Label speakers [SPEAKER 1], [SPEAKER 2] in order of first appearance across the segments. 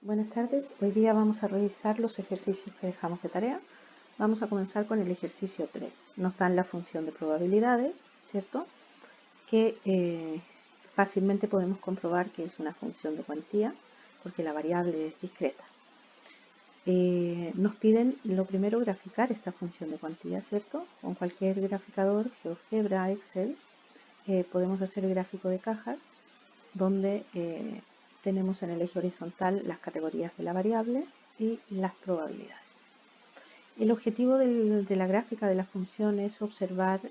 [SPEAKER 1] Buenas tardes, hoy día vamos a revisar los ejercicios que dejamos de tarea. Vamos a comenzar con el ejercicio 3. Nos dan la función de probabilidades, ¿cierto? Que fácilmente podemos comprobar que es una función de cuantía porque la variable es discreta. Nos piden lo primero graficar esta función de cuantía, ¿cierto? Con cualquier graficador, GeoGebra, Excel, podemos hacer el gráfico de cajas donde tenemos en el eje horizontal las categorías de la variable y las probabilidades. El objetivo de la gráfica de la función es observar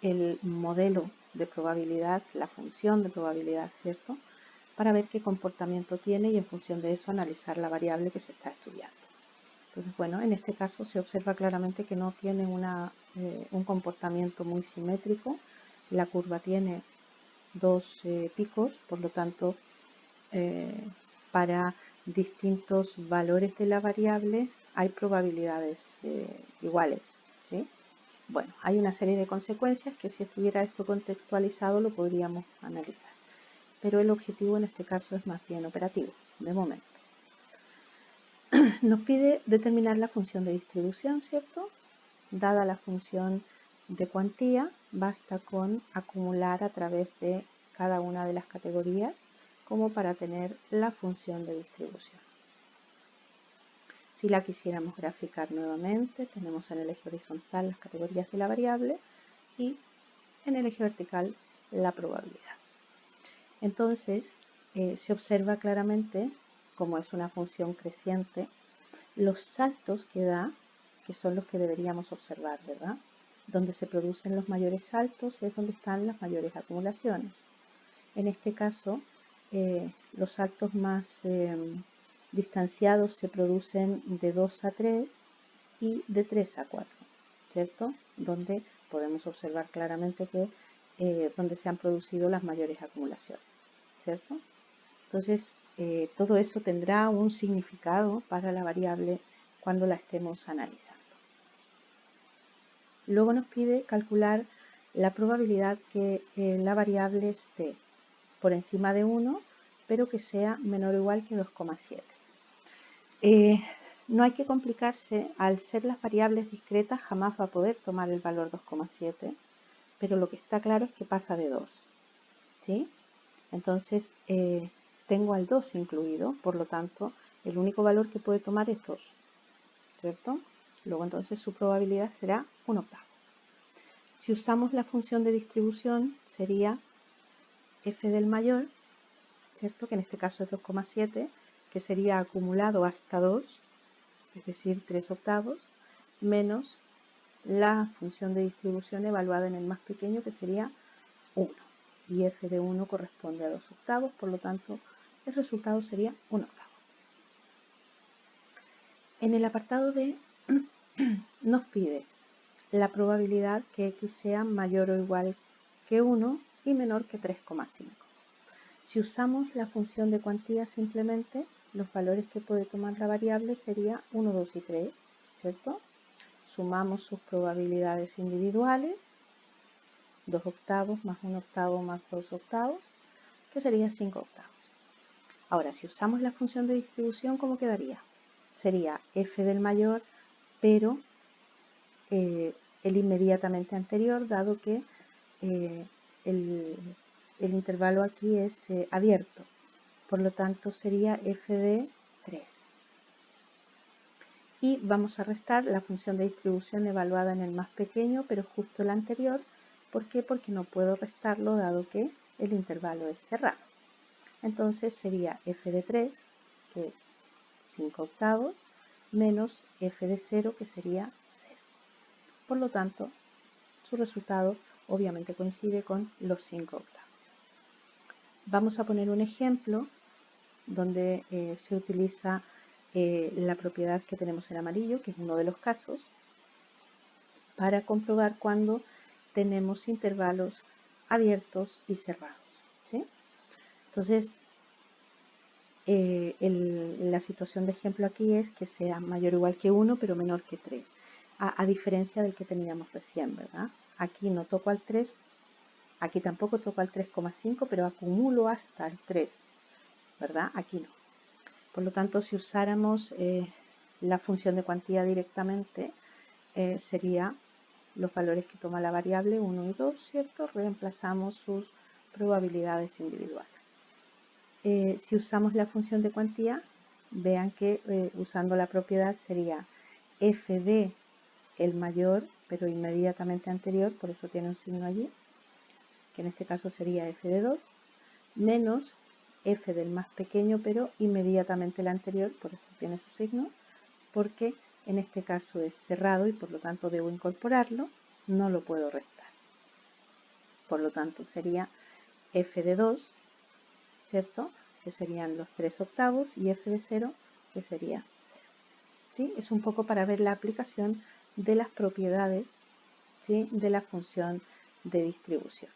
[SPEAKER 1] el modelo de probabilidad, la función de probabilidad, ¿cierto? Para ver qué comportamiento tiene y en función de eso analizar la variable que se está estudiando. Entonces, bueno, en este caso se observa claramente que no tiene un comportamiento muy simétrico. La curva tiene dos picos, por lo tanto, para distintos valores de la variable hay probabilidades iguales, ¿sí? Bueno, hay una serie de consecuencias que si estuviera esto contextualizado lo podríamos analizar, pero el objetivo en este caso es más bien operativo, de momento. Nos pide determinar la función de distribución, ¿cierto? Dada la función de cuantía, basta con acumular a través de cada una de las categorías como para tener la función de distribución. Si la quisiéramos graficar nuevamente, tenemos en el eje horizontal las categorías de la variable y en el eje vertical la probabilidad. Entonces, se observa claramente, como es una función creciente, los saltos que da, que son los que deberíamos observar, ¿verdad? Donde se producen los mayores saltos es donde están las mayores acumulaciones. En este caso, los saltos más distanciados se producen de 2 a 3 y de 3 a 4, ¿cierto? Donde podemos observar claramente que donde se han producido las mayores acumulaciones, ¿cierto? Entonces, todo eso tendrá un significado para la variable cuando la estemos analizando. Luego nos pide calcular la probabilidad que la variable esté por encima de 1, pero que sea menor o igual que 2,7. No hay que complicarse, al ser las variables discretas jamás va a poder tomar el valor 2,7, pero lo que está claro es que pasa de 2, ¿sí? Entonces tengo al 2 incluido, por lo tanto el único valor que puede tomar es 2, ¿cierto? Luego entonces su probabilidad será 1/8. Si usamos la función de distribución sería f del mayor, ¿cierto? Que en este caso es 2,7, que sería acumulado hasta 2, es decir, 3/8, menos la función de distribución evaluada en el más pequeño, que sería 1. Y f de 1 corresponde a 2/8, por lo tanto, el resultado sería 1/8. En el apartado B nos pide la probabilidad que x sea mayor o igual que 1 y menor que 3,5. Si usamos la función de cuantía simplemente, los valores que puede tomar la variable sería 1, 2 y 3, ¿cierto? Sumamos sus probabilidades individuales, 2/8 más 1/8 más 2/8, que sería 5/8. Ahora, si usamos la función de distribución, ¿cómo quedaría? Sería f del mayor, pero el inmediatamente anterior, dado que el intervalo aquí es abierto. Por lo tanto, sería f de 3. Y vamos a restar la función de distribución evaluada en el más pequeño, pero justo el anterior. ¿Por qué? Porque no puedo restarlo dado que el intervalo es cerrado. Entonces sería f de 3, que es 5/8, menos f de 0, que sería 0. Por lo tanto, su resultado obviamente coincide con los 5/8. Vamos a poner un ejemplo donde se utiliza la propiedad que tenemos en amarillo, que es uno de los casos, para comprobar cuando tenemos intervalos abiertos y cerrados, ¿sí? Entonces, la situación de ejemplo aquí es que sea mayor o igual que 1, pero menor que 3, a diferencia del que teníamos recién, ¿verdad? Aquí no toco al 3, aquí tampoco toco al 3,5, pero acumulo hasta el 3, ¿verdad? Aquí no. Por lo tanto, si usáramos la función de cuantía directamente, sería los valores que toma la variable 1 y 2, ¿cierto? Reemplazamos sus probabilidades individuales. Si usamos la función de cuantía, vean que usando la propiedad sería f de el mayor, pero inmediatamente anterior, por eso tiene un signo allí, que en este caso sería f de 2, menos f del más pequeño, pero inmediatamente el anterior, por eso tiene su signo, porque en este caso es cerrado y por lo tanto debo incorporarlo, no lo puedo restar. Por lo tanto sería f de 2, ¿cierto? Que serían los 3/8 y f de 0, que sería 0. ¿Sí? Es un poco para ver la aplicación de las propiedades, ¿sí?, de la función de distribución.